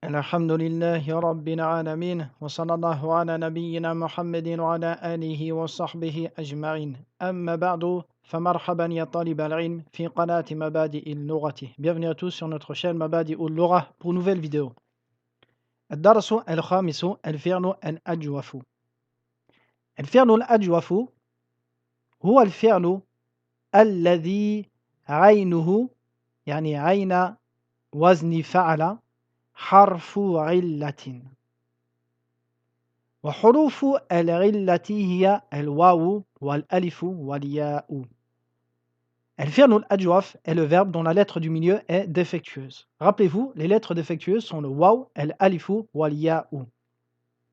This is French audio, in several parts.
الحمد لله رب العالمين وصلى الله على نبينا محمد وعلى آله وصحبه أجمعين أما بعد فمرحبا يا طالب العلم في قناة مبادئ اللغة. Bienvenue à tous sur notre chaîne مبادئ اللغة pour une nouvelle vidéo. الدرس الخامس الفعل الأجوف. الفعل الأجوف هو الفعل الذي عينه يعني عين وزن فعل حرف علة، وحروف العلة هي الواو والألف والياء. الفعل الأجوف est le verbe dont la lettre du milieu est défectueuse. Rappelez-vous, les lettres défectueuses sont le waw, الألف والياء.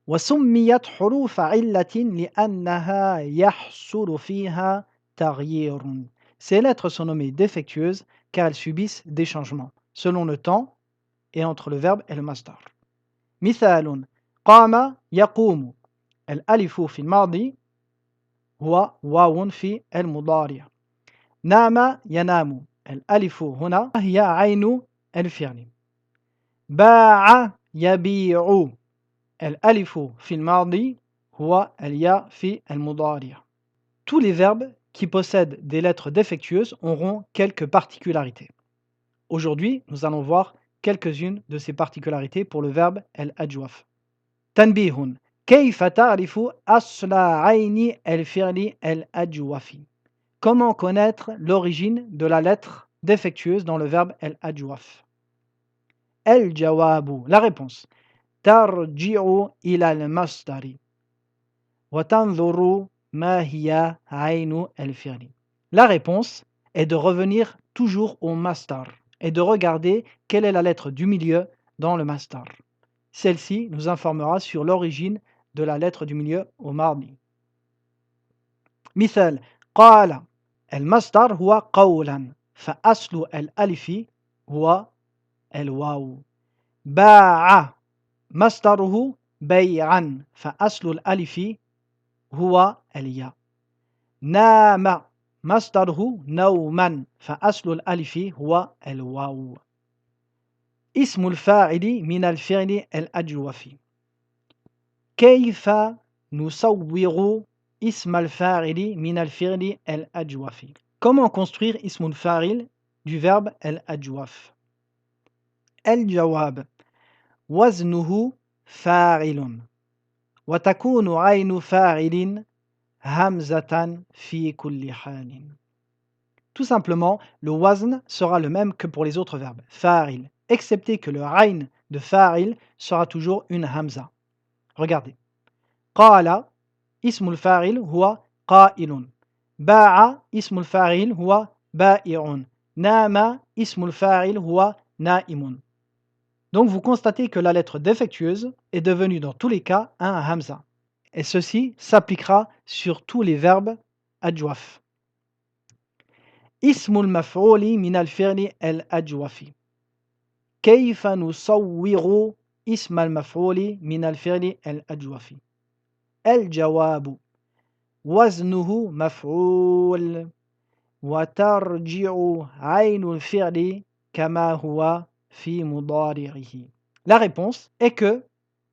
وسميت حروف علة لأنها يحصل فيها تغيير. Ces lettres sont nommées défectueuses car elles subissent des changements selon le temps et entre le verbe et le masdar. مثال: قام يقوم. الألف في الماضي هو واو في المضارع. نام ينام. الألف هنا هي عين الفعل. باع يبيع. الألف في الماضي هو الياء في المضارع. Tous les verbes qui possèdent des lettres défectueuses auront quelques particularités. Aujourd'hui, nous allons voir quelques-unes de ces particularités pour le verbe al-ajwaf. تنبيه: كيف تعرف أصل عين الفعل الأجوف? Comment connaître l'origine de la lettre défectueuse dans le verbe al-ajwaf? الجواب, la réponse. ترجع إلى المصدر وتنظر ما هي عين الفعل. La réponse est de revenir toujours au masdar et de regarder quelle est la lettre du milieu dans le masdar. Celle-ci nous informera sur l'origine de la lettre du milieu au mardi. مثال: قال المصدر هو قولا فأصل الألف هو الواو. باع مصدره بيعا فأصل الألف هو الياء. نام مصدره نوما فأصل الألف هو الواو. اسم الفاعل من الفعل الأجوف. كيف نصوغ اسم الفاعل من الفعل الأجوف? Comment construire اسم الفاعل du verbe الأجوف؟ الجواب: وزنه فاعل وتكون عين فاعل همزة في كل حال. Tout simplement, le wazn sera le même que pour les autres verbes, fa'il, excepté que le ayn de fa'il sera toujours une hamza. Regardez. قال اسم الفاعل هو قائل. باع اسم الفاعل هو بائع. نام اسم الفاعل هو نائم. Donc vous constatez que la lettre défectueuse est devenue dans tous les cas un hamza. Et ceci s'appliquera sur tous les verbes adjwaf. اسم المفعول من الفعل الأجوف. كيف نصوغ اسم المفعول من الفعل الأجوف؟ الجواب: وزنه مفعول وترجع عين الفعل كما هو في مضارعه. La réponse est que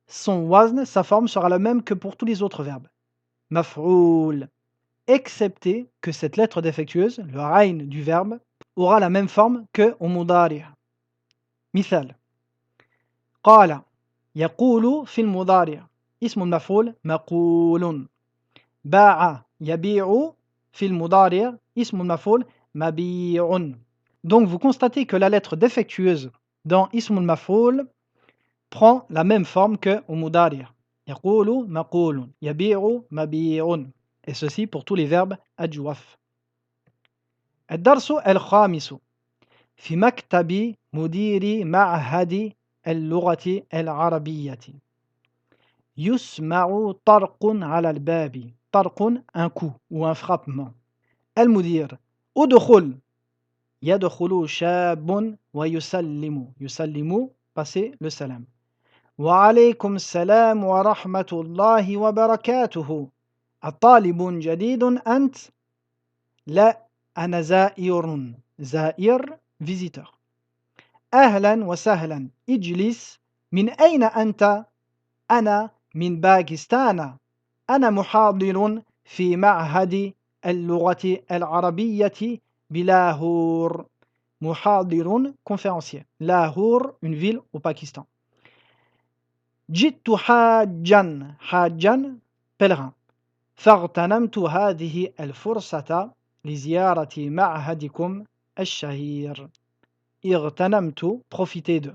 son wazn, sa forme sera la même que pour tous les autres verbes. Maf'oul, excepté que cette lettre défectueuse, le ayn du verbe, aura la même forme que au mudari'. مثال: قال يقول في المضارع اسم المفعول مقول. باع يبيع في المضارع اسم المفعول مبيع. Donc vous constatez que la lettre défectueuse dans ism al-maf'ul prend la même forme que au mudari'. يقول مقول يبيع مبيع. Et ceci pour tous les verbes أجوف. الدرس الخامس في مكتب مدير معهد اللغة العربية. يسمع طرق على الباب. طرق, un coup ou un frappement. المدير: ادخل. يدخل شاب ويسلم. يسلم, passer le salam. وعليكم السلام ورحمة الله وبركاته. الطالب جديد أنت؟ لا، أنا زائر. زائر, visiteur. أهلا وسهلا. اجلس من أين أنت؟ أنا من باكستان. أنا محاضر في معهد اللغة العربية بلاهور. محاضر conférencier. Lahore, une ville au Pakistan. جئت حاجا. حاجا pèlerin. فاغتنمت هذه الفرصة لزيارة معهدكم الشهير. اغتنمت profiter de.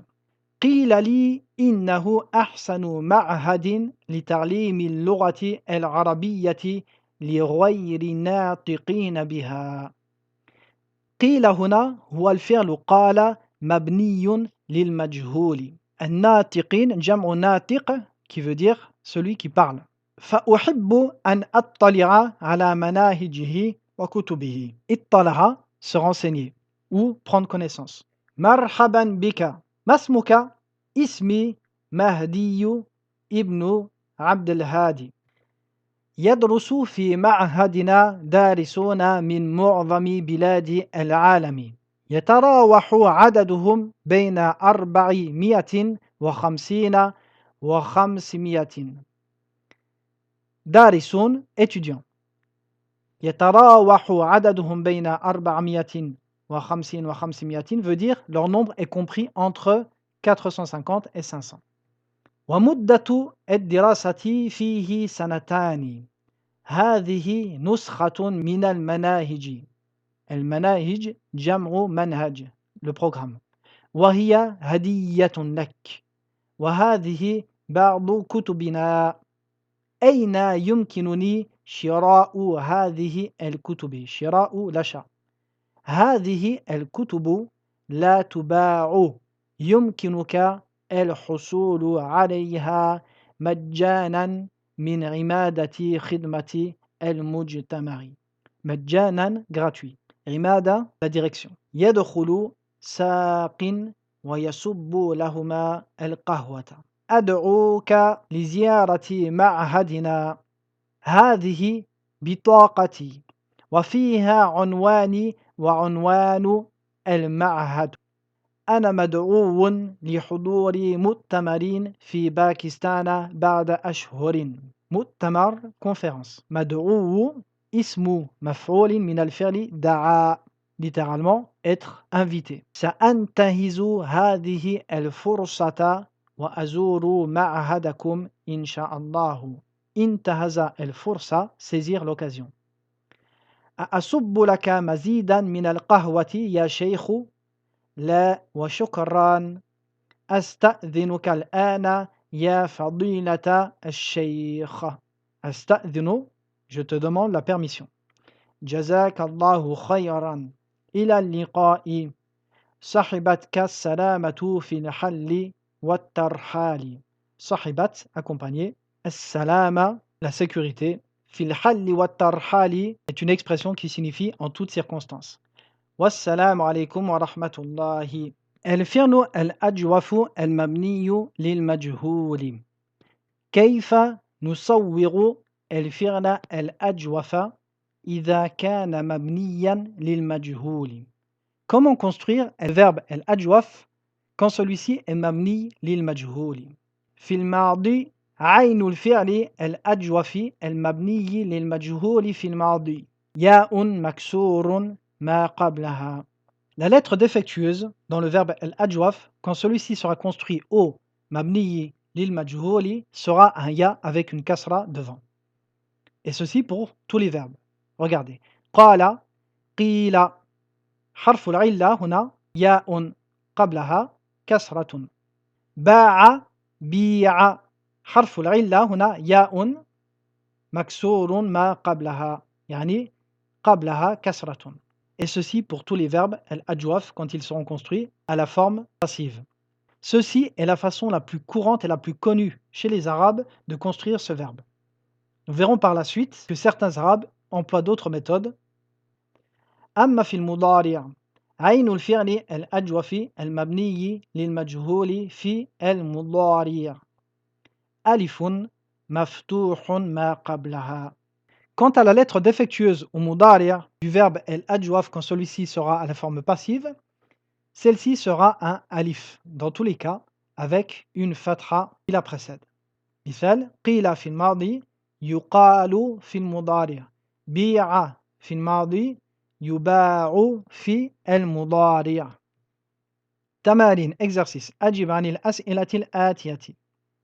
قيل لي إنه أحسن معهد لتعليم اللغة العربية لغير الناطقين بها. قيل هنا هو الفعل قال مبني للمجهول. الناطقين جمع ناطق qui veut dire celui qui parle. فأحب أن أطلع على مناهجه وكتبه. اطلع se renseigner ou prendre connaissance. مرحبا بك. ما اسمك؟ اسمي مهدي ابن عبد الهادي. يدرس في معهدنا دارسون من معظم بلاد العالم. يتراوح عددهم بين 450 و500. دارسون étudiants. يتراوح عددهم بين 450 و500 veut dire leur nombre est compris entre 450 et 500. ومدة الدراسة فيه سنتان. هذه نسخة من المناهج. المناهج جمع منهج le programme. وهي هدية لك. وهذه بعض كتبنا. أين يمكنني شراء هذه الكتب؟ شراء l'achat. هذه الكتب لا تباع. يمكنك الحصول عليها مجانا من عمادة خدمة المجتمع. مجانا gratuit. عمادة la direction. يدخل ساق ويصب لهما القهوة. أدعوك لزيارة معهدنا. هذه بطاقتي وفيها عنواني وعنوان المعهد. أنا مدعو لحضور مؤتمر في باكستان بعد أشهر. مؤتمر conférence. مدعو اسم مفعول من الفعل دعا littéralement être invité. سأنتهز هذه الفرصة وأزور معهدكم إن شاء الله. انتهز الفرصة saisir l'occasion. أصب لك مزيدا من القهوة يا شيخ؟ لا وشكرا. أستأذنك الآن يا فضيلة الشيخ. أستأذن je te demande la permission. جزاك الله خيرا. إلى اللقاء. صحبتك السلامة في الحل والترحال. صحبت accompagné. السلامة la sécurité. في الحل والترحال est une expression qui signifie en toutes circonstances. والسلام عليكم ورحمة الله. الفعل الأجوف المبني للمجهول. كيف نصوغ الفعل الأجوف إذا كان مبنيا للمجهول؟ Comment construire le verbe الأجوف quand celui-ci est مبني للمجهول؟ في الماضي عين الفعل الأجوف المبني للمجهول في الماضي ياء مكسور ما قبلها. La lettre défectueuse dans le verbe al-ajwaf, quand celui-ci sera construit au mabniyi lil majhouli, sera un ya avec une kasra devant. Et ceci pour tous les verbes. Regardez. Qala, qila. حرف العلة هنا ياء قبلها كسرة. باع بيع. حرف العلة هنا ياء مكسور ما قبلها يعني قبلها كسرة. Et ceci pour tous les verbes al-ajwaf quand ils seront construits à la forme passive. Ceci est la façon la plus courante et la plus connue chez les Arabes de construire ce verbe. Nous verrons par la suite que certains Arabes emploient d'autres méthodes. أما في المضارع عين الفعل الأجوف المبني للمجهول في المضارع ألف مفتوح ما قبلها. Quant à la lettre défectueuse au mudari' du verbe al-ajwaf quand celui-ci sera à la forme passive, celle-ci sera un alif. Dans tous les cas, avec une fatha qui la précède. مثال قيل في الماضي يقال في المضارع بيع في الماضي يباع في المضارع. تمارين exercice أجب عن الأسئلة الآتية.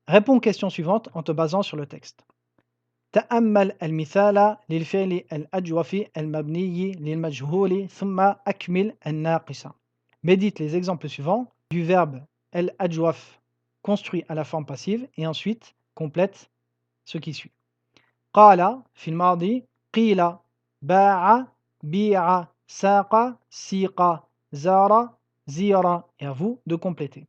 Réponds aux questions suivantes en te basant sur le texte. تأمل المثال للفعل الأجوف المبني للمجهول ثم أكمل الناقصة. Médite les exemples suivants du verbe الأجوف construit à la forme passive et ensuite complète ce qui suit. قال في الماضي قيل باع بيع ساق سيق زار زير. Et à vous de compléter.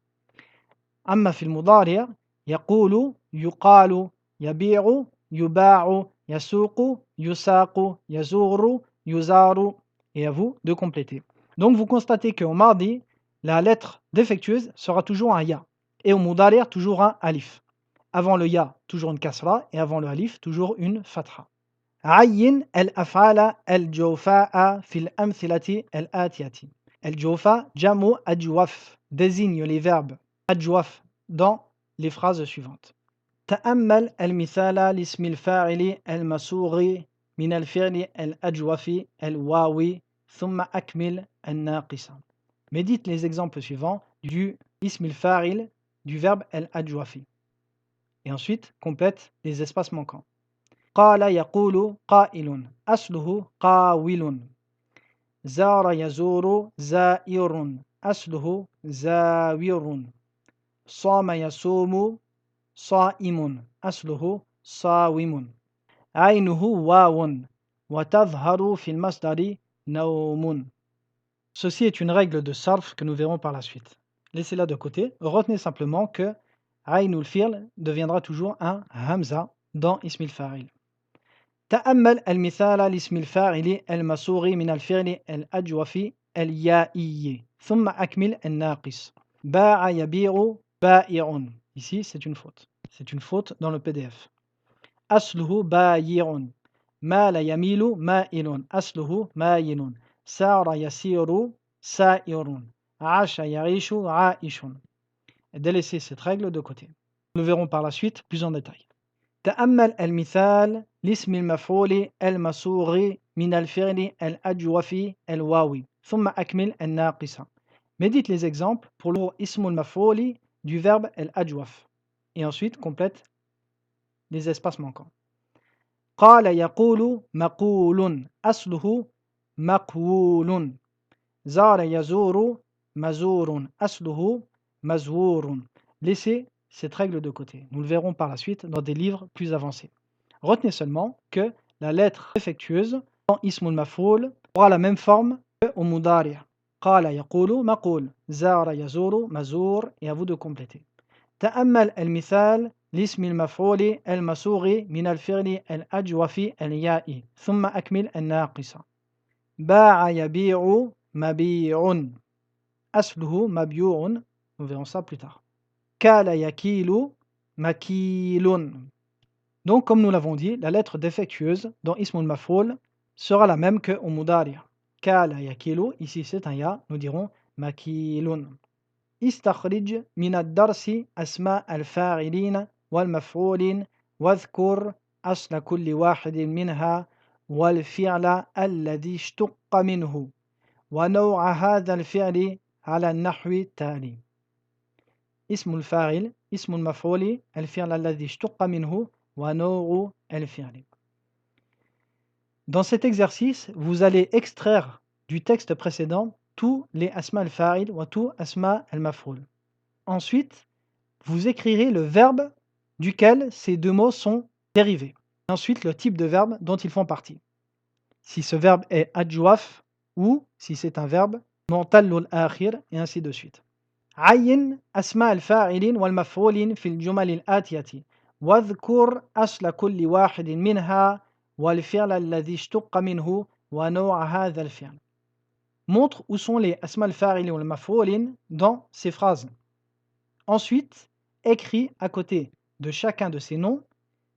أما في المضارع يقول يقال يبيع يباع يسوق يساق يزور يزار. Et à vous de compléter. Donc vous constatez qu'au mardi, la lettre défectueuse sera toujours un ya et au mudari' toujours un alif. Avant le ya, toujours une kasra et avant le alif, toujours une fatha. عين الأفعال الجوفاء في الأمثلة الآتية. الجوفاء جمع أجوف désigne les verbes أجوف dans les phrases suivantes. تأمل المثال لاسم الفاعل المصوغ من الفعل الأجوف الواوي ثم أكمل الناقصة. Médite les exemples suivants du ism al-fa'il du verbe al-ajwafi. Et ensuite, complète les espaces manquants. قال يقول قائل أصله قاول. زار يزور زائر أصله زاور. صام يصوم صائم أصله صاوم. عينه واو وتظهر في المصدر نوم. Ceci est une règle de sarf que nous verrons par la suite. Laissez-la de côté. Retenez simplement que Aynul fi'l deviendra toujours un hamza dans ism al-fa'il. تأمل المثال لاسم الفاعل المصوغ من الفعل الأجوف اليائي ثم أكمل الناقص. باع يبيع بائع. Ici, c'est une faute. C'est une faute dans le PDF. أصله بايع. مال يميل مائل. أصله مايل. سار يسير سائر. عاش يعيش عائش. Délaissez cette règle de côté. Nous le verrons par la suite plus en détail. تأمل المثال لاسم المفعول المصوغ من الفعل الأجوف الواوي ثم أكمل الناقصة. Médite les exemples pour le ism al-maf'ul du verbe al-ajwaf et ensuite complète les espaces manquants. قال يقول مقول أصله مقول. زار يزور مزور أصله مزور. Laissez cette règle de côté. Nous le verrons par la suite dans des livres plus avancés. Retenez seulement que la lettre défectueuse dans ism al-maf'ul aura la même forme que au mudari'. قال يقول مقول. زار يزور مزور. Et à vous de compléter. تأمل المثال لاسم المفعول المصوغ من الفعل الأجوف الياء ثم أكمل الناقصة. باع يبيع مبيع. أصله مبيوع. Nous verrons ça plus tard. كال يكيل مكيل. Donc, comme nous l'avons dit, la lettre défectueuse dans ism al-maf'ul sera la même que au mudari'. كال يكيل, ici c'est un ya, nous dirons مكيل. استخرج من الدرس أسماء الفاعلين والمفعولين واذكر أصل كل واحد منها والفعل الذي اشتق منه ونوع هذا الفعل على النحو التالي. اسم الفاعل اسم المفعول الفعل الذي اشتق منه ونوع الفعل. Dans cet exercice, vous allez extraire du texte précédent tous les asma al-fa'il ou tous asma al-maf'ul. Ensuite, vous écrirez le verbe duquel ces deux mots sont dérivés. Ensuite, le type de verbe dont ils font partie. Si ce verbe est adjouaf ou si c'est un verbe mu'tallul akhir et ainsi de suite. عين أسماء الفاعلين والمفعولين في الجمل الآتية واذكر أصل كل واحد منها والفعل الذي اشتق منه ونوع هذا الفعل. Montre où sont les asma al-fa'il ou al-maf'ulin dans ces phrases. Ensuite, écris à côté de chacun de ces noms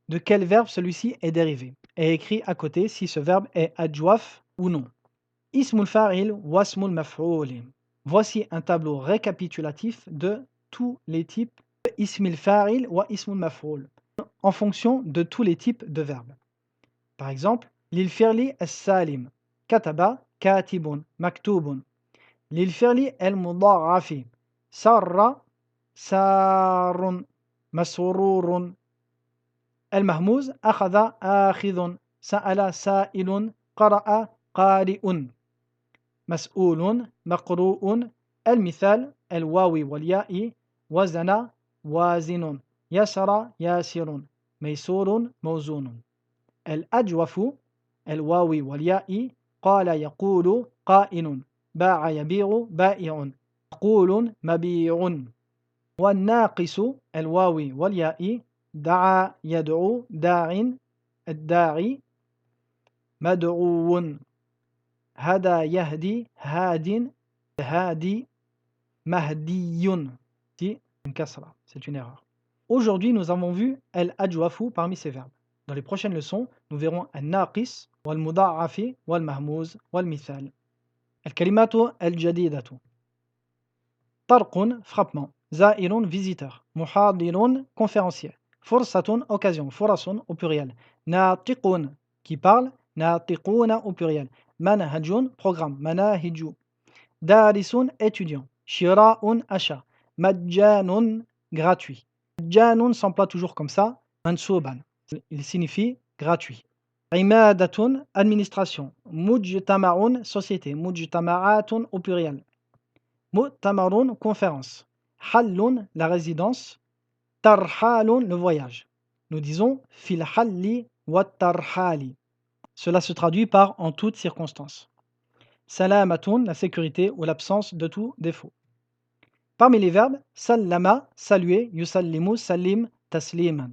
de quel verbe celui-ci est dérivé et écris à côté si ce verbe est adjouaf ou non. Ismul fa'il wa ismul maf'ul. Voici un tableau récapitulatif de tous les types de ismil fa'il wa ismul maf'ul, en fonction de tous les types de verbes. Par exemple, lil fi'li as-salim, kataba, katibun, maktubun. Lil fi'li al-mudha'afi, sarra, sarun, masrurun. المهموز أخذ آخذ سأل سائل قرأ قارئ مسؤول مقروء المثال الواو والياء وزن وازن يسر ياسر ميسور موزون الأجوف الواو والياء قال يقول قائل باع يبيع بائع مقول مبيع والناقص الواو والياء دعا يدعو داع الداعي مدعو هدى يهدي هاد هادي مهدي. C'est une kasra, c'est une erreur. Aujourd'hui, nous avons vu al-ajwafu parmi ces verbes. Dans les prochaines leçons, nous verrons al-naqis, wal-muda'afi, wal-mahmouz, wal-mithal. Al-kalimatu al-jadidatu. Tarqun, frappement. Za'irun, visiteur. Muhadirun, conférencier. Fursatun, occasion. Furasun, au pluriel. Natiqun, qui parle. Natiquna, au pluriel. Manhajun, programme. Manahiju. Darisun, étudiant. Shira'un, achat. Majjanun, gratuit. Majjanun s'emploie toujours comme ça. Mansouban, il signifie gratuit. Imadatun, administration. Mujtama'un, société. Mujtama'atun, au pluriel. Mu'tamarun, conférence. Hallun, la résidence. Tarhalun, le voyage. Nous disons fil halli wa tarhali. Cela se traduit par en toutes circonstances. Salamatun, la sécurité ou l'absence de tout défaut. Parmi les verbes, sallama, saluer, yusallimu, salim, tasliman.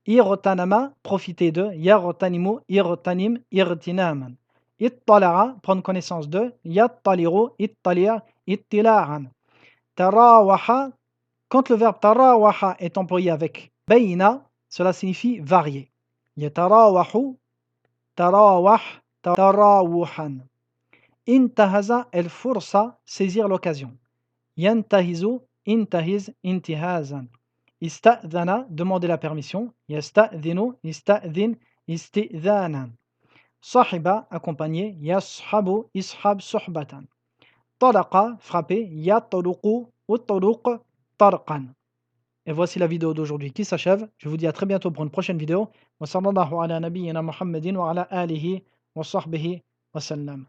Irtanama, profiter de, yartanimu, irtanim, irtinaman. Ittala'a, prendre connaissance de, yattaliru, ittalia, ittila'an. Tarawaha, quand le verbe tarawaha est employé avec bayna, cela signifie varier. Yatarawahu, tarawah, tarawuhan. Intahaza el fursa, saisir l'occasion. Yantahizu, intahiz, intihazan. Ista'dhana, demander la permission. Yasta'dhinu, ista'dhin, istidhanan. Sahiba, accompagné. Yashabu, ishab, suhbatan. Talaqa, frapper. Yataluqu, uttaluq, tarqan. Et voici la vidéo d'aujourd'hui qui s'achève. Je vous dis à très bientôt pour une prochaine vidéo. Wa sallallahu ala nabiyyina Muhammadin wa ala alihi wa sahbihi wa sallam.